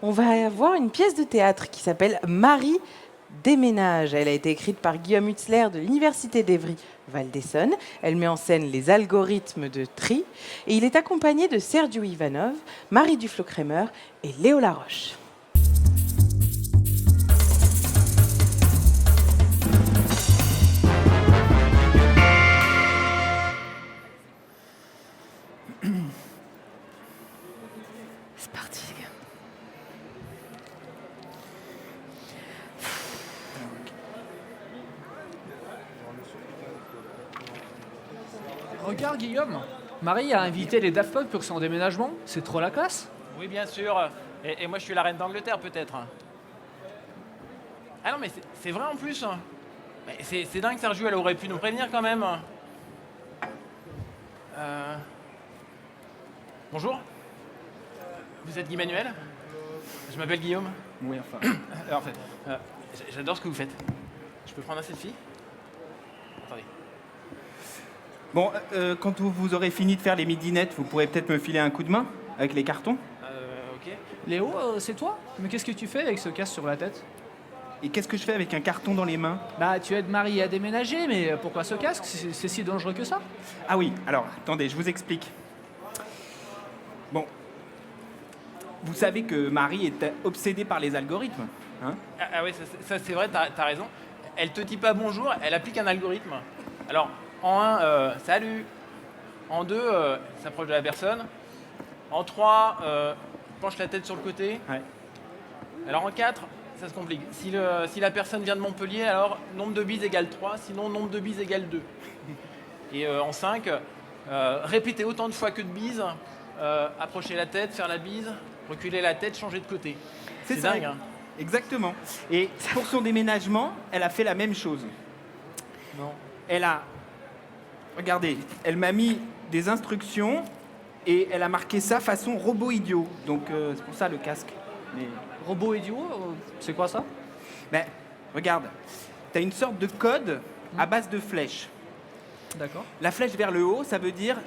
On va avoir une pièce de théâtre qui s'appelle Marie déménage. Elle a été écrite par Guillaume Hutzler de l'Université d'Evry-Val d'Essonne. Elle met en scène les algorithmes de tri et il est accompagné de Sergio Ivanov, Marie Duflo-Crémer et Léo Laroche. C'est parti, les gars. Regarde Guillaume, Marie a invité les Daft Punk pour son déménagement, c'est trop la classe. Oui, bien sûr. Et moi, je suis la reine d'Angleterre, peut-être. Ah non, mais c'est vrai en plus. Mais c'est dingue, Sergio, elle aurait pu nous prévenir quand même. Bonjour. Vous êtes Guy Manuel? Je m'appelle Guillaume. Oui, enfin. Alors, en fait, j'adore ce que vous faites. Je peux prendre un selfie? Attendez. Bon, quand vous aurez fini de faire les midinettes, vous pourrez peut-être me filer un coup de main avec les cartons. Ok. Léo, c'est toi? Mais qu'est-ce que tu fais avec ce casque sur la tête? Et qu'est-ce que je fais avec un carton dans les mains? Bah, tu aides Marie à déménager, mais pourquoi ce casque? C'est si dangereux que ça? Ah oui, alors, attendez, je vous explique. Bon, vous savez que Marie est obsédée par les algorithmes, hein? Ah oui, ça, c'est vrai, t'as raison. Elle te dit pas bonjour, elle applique un algorithme. Alors, en 1, salut. En 2, s'approche de la personne. En 3, penche la tête sur le côté. Ouais. Alors en 4, ça se complique. Si la personne vient de Montpellier, alors nombre de bises égale 3, sinon nombre de bises égale 2. Et en 5, répéter autant de fois que de bises, approcher la tête, faire la bise, reculer la tête, changer de côté. C'est ça. dingue, hein. Exactement. Et pour son déménagement, elle a fait la même chose. Non. Elle a... Regardez, elle m'a mis des instructions et elle a marqué ça façon robot idiot. Donc c'est pour ça le casque. Mais... Robot idiot, c'est quoi ça? Ben, regarde, tu as une sorte de code à base de flèches. D'accord, La flèche vers le haut, ça veut dire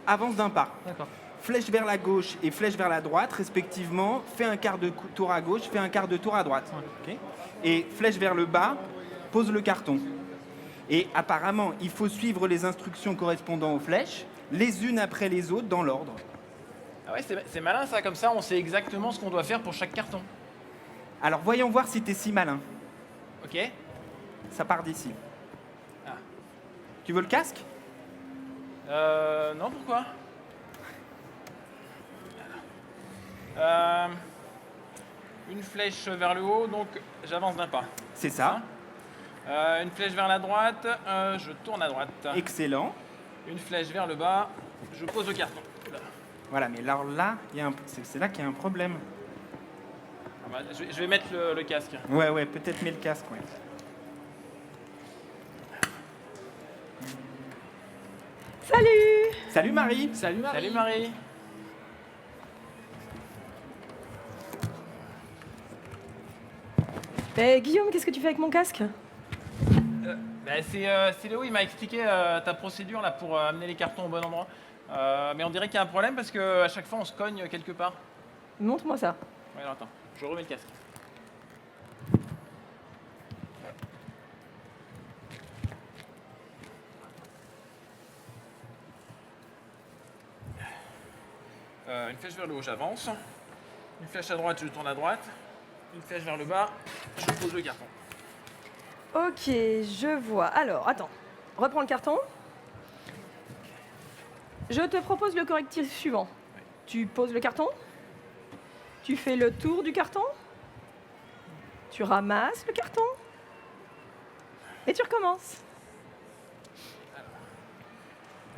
avance d'un pas. d'accord. Flèche vers la gauche et flèche vers la droite, respectivement, fais un quart de tour à gauche, fais un quart de tour à droite. Ok. Et flèche vers le bas, pose le carton. Et apparemment, il faut suivre les instructions correspondant aux flèches, les unes après les autres, dans l'ordre. Ah ouais, c'est malin ça, comme ça on sait exactement ce qu'on doit faire pour chaque carton. Alors voyons voir si t'es si malin. Ok. Ça part d'ici. Ah. Tu veux le casque? Non, pourquoi? Une flèche vers le haut, donc j'avance d'un pas. C'est ça. Une flèche vers la droite, je tourne à droite. Excellent. Une flèche vers le bas, je pose le carton. Oula. Voilà, mais alors là, c'est là qu'il y a un problème. Ah bah, je vais mettre le casque. Ouais, peut-être mets le casque, ouais. Salut! Salut Marie. Salut Marie. Salut Marie. Guillaume, qu'est-ce que tu fais avec mon casque? C'est Léo, il m'a expliqué ta procédure là pour amener les cartons au bon endroit. Mais on dirait qu'il y a un problème parce qu'à chaque fois on se cogne quelque part. Montre-moi ça. Ouais, alors attends, je remets le casque. Une flèche vers le haut, j'avance. Une flèche à droite, je tourne à droite. Une flèche vers le bas, je pose le carton. Ok, je vois. Alors, attends. Reprends le carton. Je te propose le correctif suivant. Tu poses le carton. Tu fais le tour du carton. Tu ramasses le carton. Et tu recommences.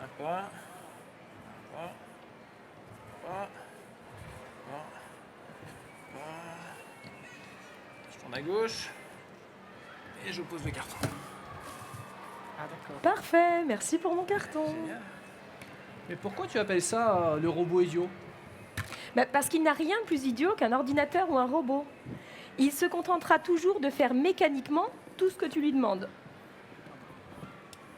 Un pas. Je tourne à gauche. Et je pose le carton. Ah d'accord. Parfait, merci pour mon carton. Génial. Mais pourquoi tu appelles ça le robot idiot? Bah, parce qu'il n'a rien de plus idiot qu'un ordinateur ou un robot. Il se contentera toujours de faire mécaniquement tout ce que tu lui demandes.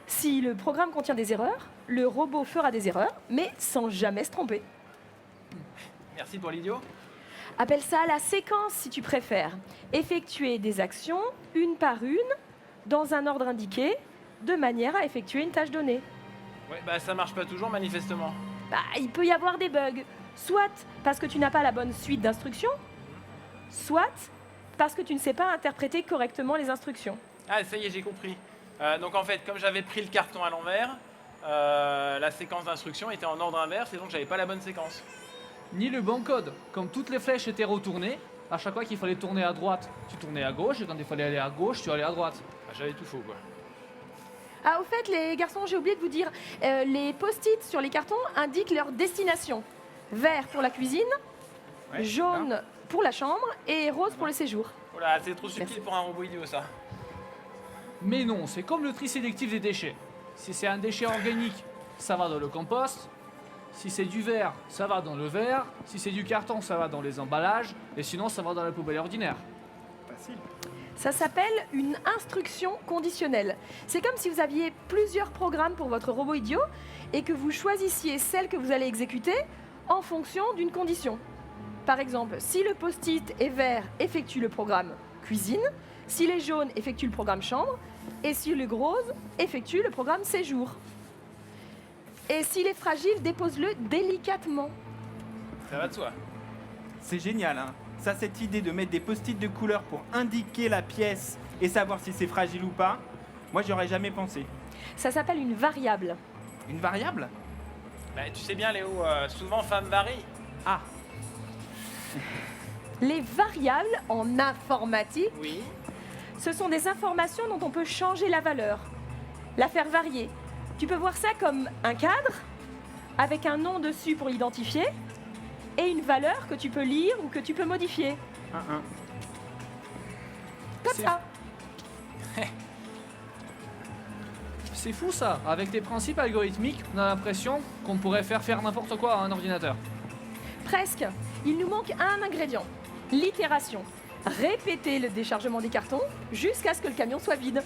Si le programme contient des erreurs, le robot fera des erreurs, mais sans jamais se tromper. Merci pour l'idiot. Appelle ça la séquence si tu préfères. Effectuer des actions une par une dans un ordre indiqué de manière à effectuer une tâche donnée. Ouais, bah ça marche pas toujours manifestement. Bah, il peut y avoir des bugs, soit parce que tu n'as pas la bonne suite d'instructions, soit parce que tu ne sais pas interpréter correctement les instructions. Ah, ça y est, j'ai compris. Donc en fait, comme j'avais pris le carton à l'envers, la séquence d'instructions était en ordre inverse et donc j'avais pas la bonne séquence. Ni le bon code. Comme toutes les flèches étaient retournées, à chaque fois qu'il fallait tourner à droite, tu tournais à gauche, et quand il fallait aller à gauche, tu allais à droite. Ah, j'avais tout faux quoi. Ah, au fait, les garçons, j'ai oublié de vous dire, les post-it sur les cartons indiquent leur destination. Vert pour la cuisine, Ouais, jaune là. pour la chambre et rose pour le séjour. Oh là, c'est trop subtil Merci. pour un robot idiot ça. Mais non, c'est comme le tri sélectif des déchets. Si c'est un déchet organique, ça va dans le compost. Si c'est du verre, ça va dans le verre. Si c'est du carton, ça va dans les emballages. Et sinon, ça va dans la poubelle ordinaire. Facile. Ça s'appelle une instruction conditionnelle. C'est comme si vous aviez plusieurs programmes pour votre robot idiot et que vous choisissiez celle que vous allez exécuter en fonction d'une condition. Par exemple, si le post-it est vert, effectue le programme cuisine. Si les jaunes, effectue le programme chambre. Et si le rose, effectue le programme séjour. Et s'il est fragile, dépose-le délicatement. Ça va de soi. C'est génial, hein. Ça, cette idée de mettre des post-it de couleur pour indiquer la pièce et savoir si c'est fragile ou pas, moi, j'y aurais jamais pensé. Ça s'appelle une variable. Une variable? Bah, tu sais bien Léo, souvent femme varie. Ah, Les variables en informatique, Oui. ce sont des informations dont on peut changer la valeur, la faire varier. Tu peux voir ça comme un cadre avec un nom dessus pour l'identifier et une valeur que tu peux lire ou que tu peux modifier. Comme C'est- ça. C'est fou ça. Avec des principes algorithmiques, on a l'impression qu'on pourrait faire n'importe quoi à un ordinateur. Presque. Il nous manque un ingrédient. L'itération. Répéter le déchargement des cartons jusqu'à ce que le camion soit vide.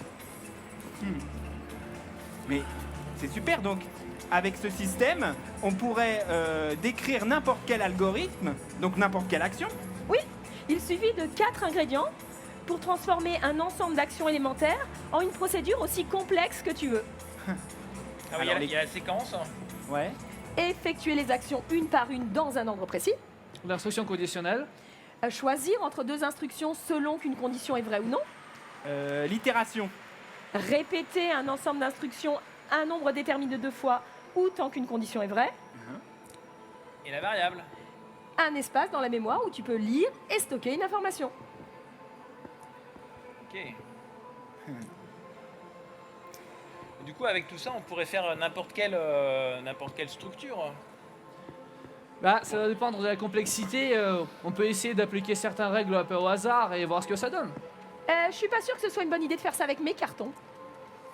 mais c'est super. Donc, avec ce système, on pourrait décrire n'importe quel algorithme, donc n'importe quelle action. Oui, il suffit de 4 ingrédients pour transformer un ensemble d'actions élémentaires en une procédure aussi complexe que tu veux. Ah oui, Alors, il y a la séquence. Ouais. Effectuer les actions une par une dans un ordre précis. L'instruction conditionnelle, Choisir entre deux instructions selon qu'une condition est vraie ou non. L'itération. Répéter un ensemble d'instructions un nombre déterminé de fois ou tant qu'une condition est vraie. Et la variable. Un espace dans la mémoire où tu peux lire et stocker une information. Ok. Du coup, avec tout ça, on pourrait faire n'importe quelle structure. bah, ça va dépendre de la complexité. On peut essayer d'appliquer certaines règles un peu au hasard et voir ce que ça donne. Je suis pas sûre que ce soit une bonne idée de faire ça avec mes cartons.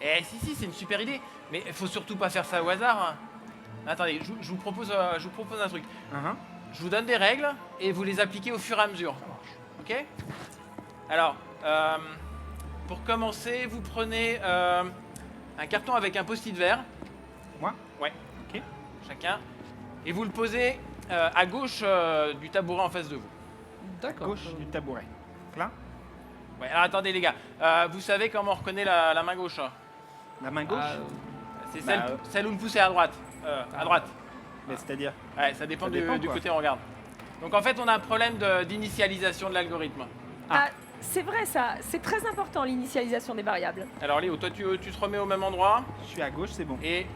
Eh si, c'est une super idée. Mais il faut surtout pas faire ça au hasard. Hein. Attendez, je vous propose un truc. Je vous donne des règles et vous les appliquez au fur et à mesure. Ok? Alors, pour commencer, vous prenez un carton avec un post-it vert. Moi? Ouais. Ok. Chacun. Et vous le posez à gauche du tabouret en face de vous. D'accord. Gauche du tabouret. Là. Ouais, alors attendez les gars. Vous savez comment on reconnaît la main gauche? Hein? La main gauche. Ah, C'est Bah, celle où le pouce est à droite. À droite. Mais c'est-à-dire. Ouais, ça dépend, Ça dépend, du quoi. côté où on regarde. Donc en fait, on a un problème d'initialisation de l'algorithme. Ah, c'est vrai ça, c'est très important l'initialisation des variables. Alors Léo, toi tu te remets au même endroit. Je suis à gauche, c'est bon. Et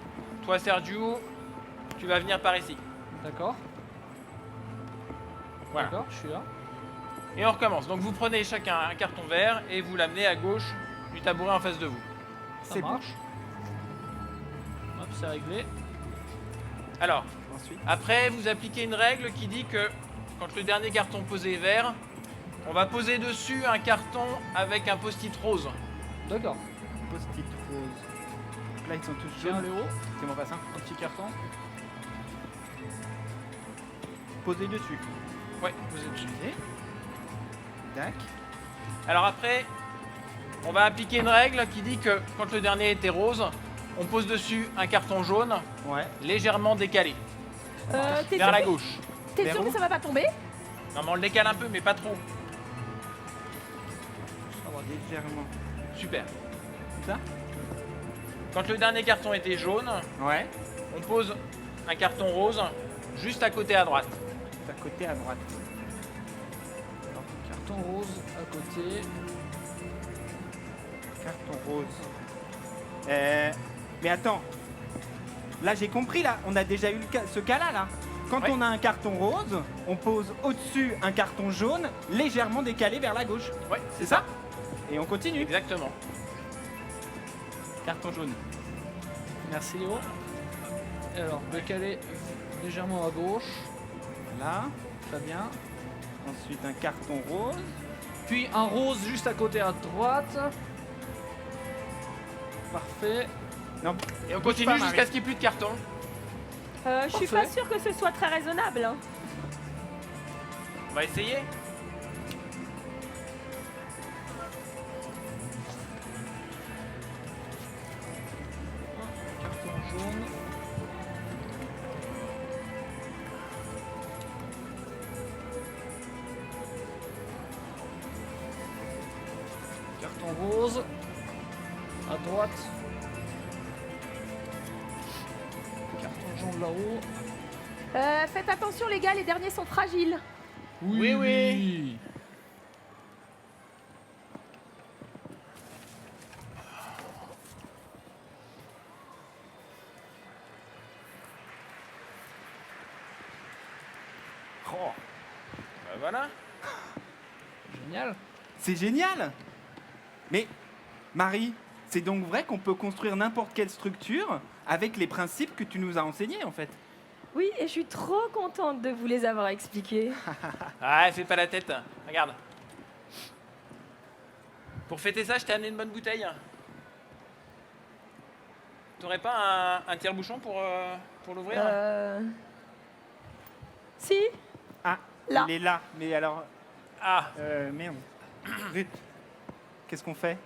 toi Sergio, tu vas venir par ici. D'accord. Voilà. D'accord, je suis là. Et on recommence. Donc vous prenez chacun un carton vert et vous l'amenez à gauche du tabouret en face de vous. Ça C'est bon. marche. Hop, c'est réglé. Alors, Ensuite. après vous appliquez une règle qui dit que quand le dernier carton posé est vert, on va poser dessus un carton avec un post-it rose. D'accord. Post-it rose. Donc là, ils sont tous J'ai un jaunes. Léo, C'est mon bassin. un petit carton. Posé dessus. Ouais, vous êtes dessus. Tac. Alors après, on va appliquer une règle qui dit que quand le dernier était rose, on pose dessus un carton jaune Ouais. légèrement décalé T'es vers sûr, la gauche. t'es Vers sûr où que ça va pas tomber? Non, mais on le décale un peu, mais pas trop. Légèrement. Super. Ça? Quand le dernier carton était jaune, Ouais. on pose un carton rose juste à côté à droite. À côté à droite. Carton rose à côté. Carton rose. Mais attends. Là, j'ai compris, là. On a déjà eu ce cas-là, là. Quand Ouais. on a un carton rose, on pose au-dessus un carton jaune, légèrement décalé vers la gauche. Ouais, C'est ça? Et on continue. exactement. Carton jaune. Merci Léo. Et alors, décaler légèrement à gauche. Là. Très bien. Ensuite, un carton rose. Puis un rose juste à côté à droite. Parfait. Non. Et on Bouge continue pas, Marie. jusqu'à ce qu'il n'y ait plus de carton. Je suis pas sûre que ce soit très raisonnable. Hein. On va essayer. Carton jaune. Carton rose. À droite. Carton jaune là-haut. Faites attention les gars, les derniers sont fragiles. Oui, oui. Oh, Bah voilà. Génial. c'est génial. Mais, Marie, c'est donc vrai qu'on peut construire n'importe quelle structure avec les principes que tu nous as enseignés, en fait. Oui, et je suis trop contente de vous les avoir expliqués. Ah, fais pas la tête. Regarde. Pour fêter ça, je t'ai amené une bonne bouteille. T'aurais pas un tire-bouchon pour l'ouvrir? Si. Ah, Là. il est là. Mais alors, Ah, merde. Ruth, qu'est-ce qu'on fait?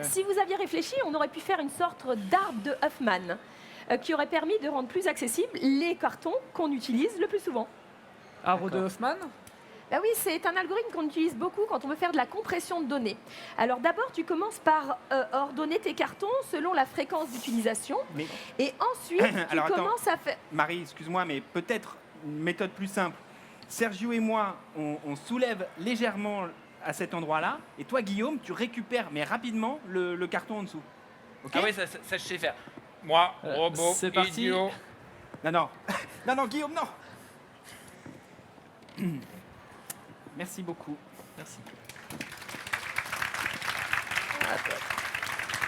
Si vous aviez réfléchi, on aurait pu faire une sorte d'arbre de Huffman qui aurait permis de rendre plus accessibles les cartons qu'on utilise le plus souvent. Arbre de Hoffman. Bah oui, c'est un algorithme qu'on utilise beaucoup quand on veut faire de la compression de données. Alors d'abord, tu commences par ordonner tes cartons selon la fréquence d'utilisation. Mais, Et ensuite, tu Alors, attends. commences à faire... Marie, excuse-moi, mais peut-être une méthode plus simple. Sergio et moi, on soulève légèrement à cet endroit-là, et toi, Guillaume, tu récupères, mais rapidement, le carton en dessous. Ok? ah oui, ça je sais faire. Moi, robot, c'est parti. idiot. Non, non. Non, non, Guillaume, non. Merci beaucoup. Merci.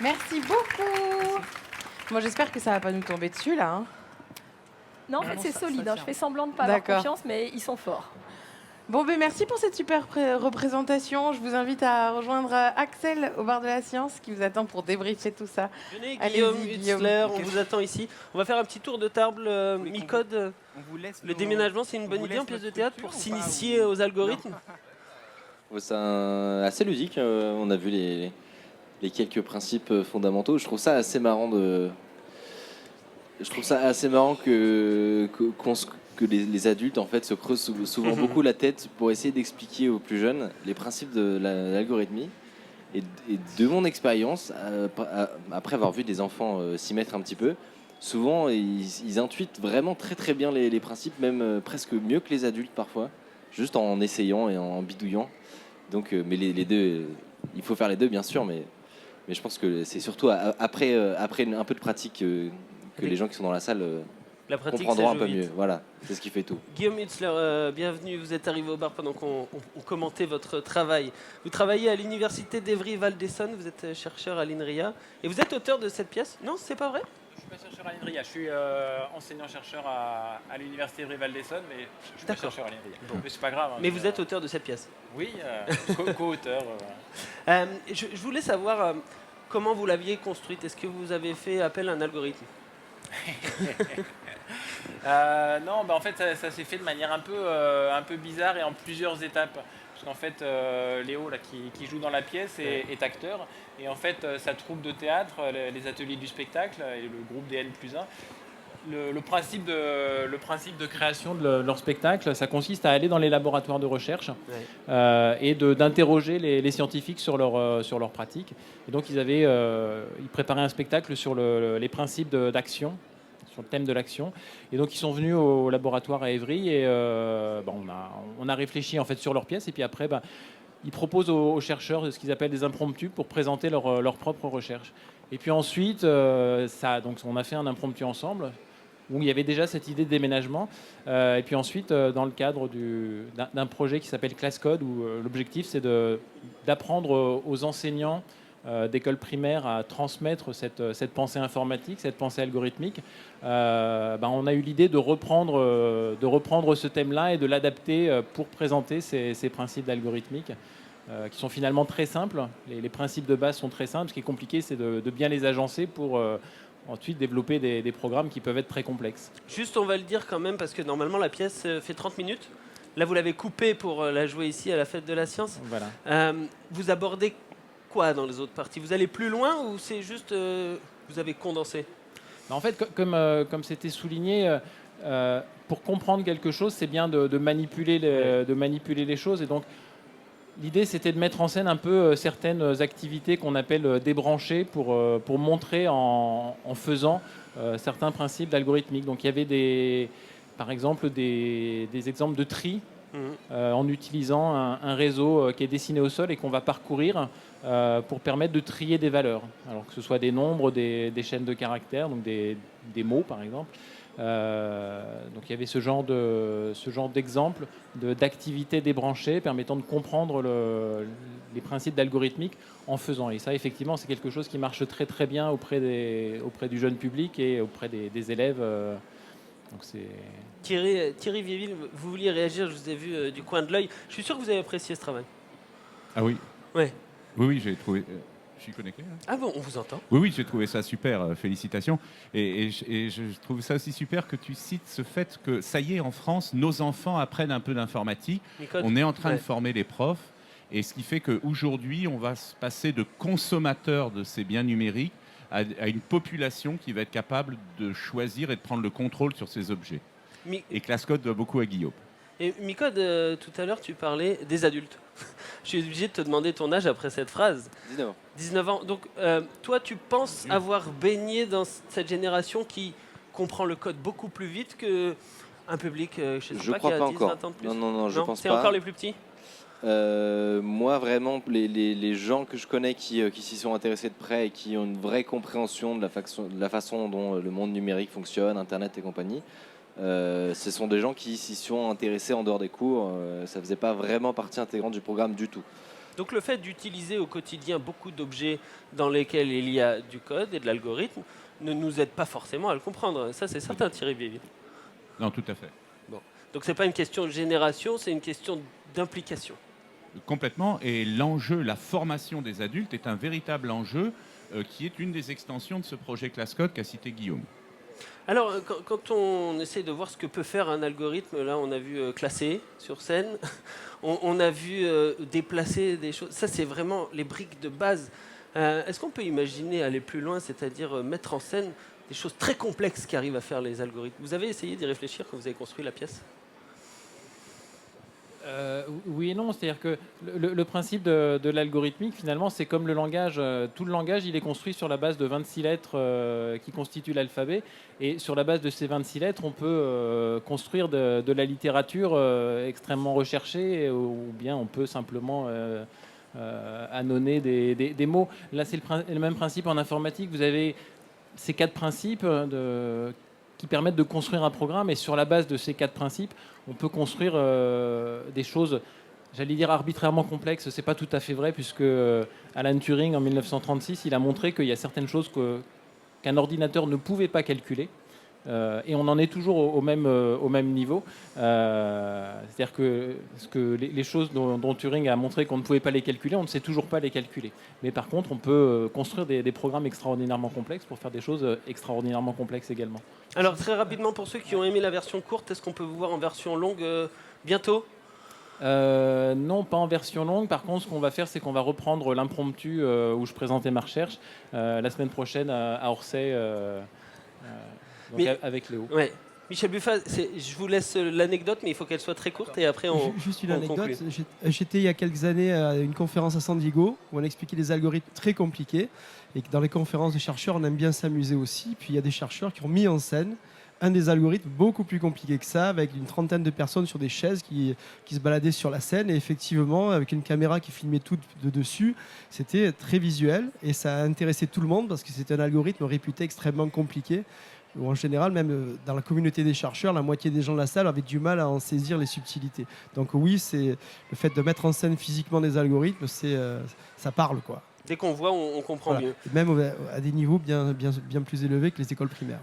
Merci beaucoup. Moi, j'espère que ça va pas nous tomber dessus là. Hein. Non, en fait, non, c'est ça solide. tient. Je fais semblant de pas avoir D'accord. confiance, mais ils sont forts. Bon, ben merci pour cette super représentation. Je vous invite à rejoindre Axel au bar de la science qui vous attend pour débriefer tout ça. Venez, Allez-y, Guillaume Guillaume. Hutzler, on vous attend ici. On va faire un petit tour de table. Oui, Mi-code, On vous laisse le nos- déménagement, c'est une on bonne vous idée laisse en pièce de notre théâtre pour structure ou pas, s'initier ou- aux algorithmes. C'est assez ludique. On a vu les quelques principes fondamentaux. Je trouve ça assez marrant Je trouve ça assez marrant que les adultes en fait se creusent souvent beaucoup la tête pour essayer d'expliquer aux plus jeunes les principes de l'algorithmie. Et de mon expérience, après avoir vu des enfants s'y mettre un petit peu, souvent ils intuitent vraiment très très bien les principes, même presque mieux que les adultes parfois, juste en essayant et en bidouillant. Donc, mais les deux, il faut faire les deux bien sûr, mais je pense que c'est surtout après un peu de pratique que les gens qui sont dans la salle La pratique, ça comprendront un joue peu vite. mieux. Voilà, c'est ce qui fait tout. Guillaume Hutzler, bienvenue. Vous êtes arrivé au bar pendant qu'on commentait votre travail. Vous travaillez à l'université d'Evry-Val d'Essonne. Vous êtes chercheur à l'INRIA. Et vous êtes auteur de cette pièce? Non, c'est pas vrai? Je suis pas chercheur à l'INRIA, je suis enseignant-chercheur à l'université Evry-Val d'Essonne, mais je suis pas D'accord. chercheur à l'INRIA. Mais c'est pas grave. hein, Mais je- vous êtes auteur de cette pièce. Oui, co-auteur. Je voulais savoir comment vous l'aviez construite. Est-ce que vous avez fait appel à un algorithme? Non, bah en fait, ça s'est fait de manière un peu bizarre et en plusieurs étapes. Parce qu'en fait, Léo, là, qui joue dans la pièce, est acteur. Et en fait, sa troupe de théâtre, les ateliers du spectacle et le groupe des N+1 le principe de création de leur spectacle, ça consiste à aller dans les laboratoires de recherche et d'interroger les scientifiques sur leur pratique. Et donc ils préparaient un spectacle sur les principes d'action, sur le thème de l'action. Et donc ils sont venus au laboratoire à Évry et on a réfléchi en fait sur leur pièce. Et puis après, ils proposent aux chercheurs ce qu'ils appellent des impromptus pour présenter leur propre recherche. Et puis ensuite, donc on a fait un impromptu ensemble où il y avait déjà cette idée de déménagement. Et puis ensuite, dans le cadre d'un projet qui s'appelle Class Code, où l'objectif c'est d'apprendre aux enseignants d'école primaire à transmettre cette pensée informatique, cette pensée algorithmique. On a eu l'idée de reprendre ce thème-là et de l'adapter pour présenter ces principes d'algorithmique qui sont finalement très simples. Les principes de base sont très simples. Ce qui est compliqué, c'est de bien les agencer pour ensuite développer des programmes qui peuvent être très complexes. Juste, on va le dire quand même, parce que normalement la pièce fait 30 minutes. Là, vous l'avez coupée pour la jouer ici à la Fête de la Science. Voilà. Vous abordez quoi dans les autres parties? Vous allez plus loin ou c'est juste vous avez condensé? En fait, comme c'était souligné, pour comprendre quelque chose, c'est bien de manipuler les choses. Et donc, l'idée, c'était de mettre en scène un peu certaines activités qu'on appelle débranchées pour montrer en faisant certains principes d'algorithmique. Donc, il y avait par exemple des exemples de tri en utilisant un réseau qui est dessiné au sol et qu'on va parcourir pour permettre de trier des valeurs. Alors que ce soit des nombres, des chaînes de caractères, donc des mots par exemple. Donc il y avait ce genre d'exemple d'activités débranchées permettant de comprendre les principes d'algorithmique en faisant. Et ça, effectivement, c'est quelque chose qui marche très très bien auprès du jeune public et auprès des élèves. Donc c'est... Thierry Vieville, vous vouliez réagir, je vous ai vu du coin de l'œil. Je suis sûr que vous avez apprécié ce travail. Ah oui. Ouais. Oui, j'ai trouvé... Je suis connecté hein. Ah bon, on vous entend. Oui, j'ai trouvé ça super, félicitations. Et je trouve ça aussi super que tu cites ce fait que, ça y est, en France, nos enfants apprennent un peu d'informatique. On est en train de former les profs. Et ce qui fait qu'aujourd'hui, on va se passer de consommateurs de ces biens numériques à une population qui va être capable de choisir et de prendre le contrôle sur ces objets. Et Class Code doit beaucoup à Guillaume. Et Micode, tout à l'heure, tu parlais des adultes. Je suis obligé de te demander ton âge après cette phrase. 19 ans. 19 ans. Donc, toi, tu penses avoir baigné dans cette génération qui comprend le code beaucoup plus vite qu'un public, je sais pas, qui a 10, 20 ans de plus? Non, je pense pas. C'est encore les plus petits? Moi, vraiment, les gens que je connais qui s'y sont intéressés de près et qui ont une vraie compréhension de la façon dont le monde numérique fonctionne, Internet et compagnie, ce sont des gens qui s'y sont intéressés en dehors des cours. Ça faisait pas vraiment partie intégrante du programme du tout. Donc le fait d'utiliser au quotidien beaucoup d'objets dans lesquels il y a du code et de l'algorithme ne nous aide pas forcément à le comprendre. Ça, c'est certain, Thierry Vieville. Non, tout à fait. Bon. Donc c'est pas une question de génération, c'est une question d'implication. Complètement. Et l'enjeu, la formation des adultes est un véritable enjeu qui est une des extensions de ce projet Class Code qu'a cité Guillaume. Alors, quand on essaie de voir ce que peut faire un algorithme, là, on a vu classer sur scène, on a vu déplacer des choses. Ça, c'est vraiment les briques de base. Est-ce qu'on peut imaginer aller plus loin, c'est-à-dire mettre en scène des choses très complexes qu'arrivent à faire les algorithmes? Vous avez essayé d'y réfléchir quand vous avez construit la pièce? Oui et non, c'est-à-dire que le principe de l'algorithmique, finalement, c'est comme le langage. Tout le langage, il est construit sur la base de 26 lettres qui constituent l'alphabet. Et sur la base de ces 26 lettres, on peut construire de la littérature extrêmement recherchée, ou bien on peut simplement annoncer des mots. Là, c'est le même principe en informatique. Vous avez ces 4 principes qui permettent de construire un programme, et sur la base de ces 4 principes, on peut construire des choses, j'allais dire arbitrairement complexes. C'est pas tout à fait vrai, puisque Alan Turing, en 1936, il a montré qu'il y a certaines choses qu'un ordinateur ne pouvait pas calculer. Et on en est toujours au même niveau. C'est-à-dire que les choses dont Turing a montré qu'on ne pouvait pas les calculer, on ne sait toujours pas les calculer. Mais par contre, on peut construire des programmes extraordinairement complexes pour faire des choses extraordinairement complexes également. Alors, très rapidement, pour ceux qui ont aimé la version courte, est-ce qu'on peut vous voir en version longue bientôt? Non, pas en version longue. Par contre, ce qu'on va faire, c'est qu'on va reprendre l'impromptu où je présentais ma recherche la semaine prochaine à Orsay. Donc Mais- avec Léo. Ouais. Michel Buffat, je vous laisse l'anecdote, mais il faut qu'elle soit très courte et après on. Juste une on anecdote. conclut. J'étais il y a quelques années à une conférence à San Diego où on expliquait des algorithmes très compliqués. Et que dans les conférences de chercheurs, on aime bien s'amuser aussi. Puis il y a des chercheurs qui ont mis en scène un des algorithmes beaucoup plus compliqué que ça, avec une trentaine de personnes sur des chaises qui se baladaient sur la scène. Et effectivement, avec une caméra qui filmait tout de dessus, c'était très visuel. Et ça a intéressé tout le monde parce que c'était un algorithme réputé extrêmement compliqué. Où en général, même dans la communauté des chercheurs, la moitié des gens de la salle avaient du mal à en saisir les subtilités. Donc oui, c'est le fait de mettre en scène physiquement des algorithmes, ça parle, quoi. Dès qu'on voit, on comprend Voilà. mieux. Et même à des niveaux bien plus élevés que les écoles primaires.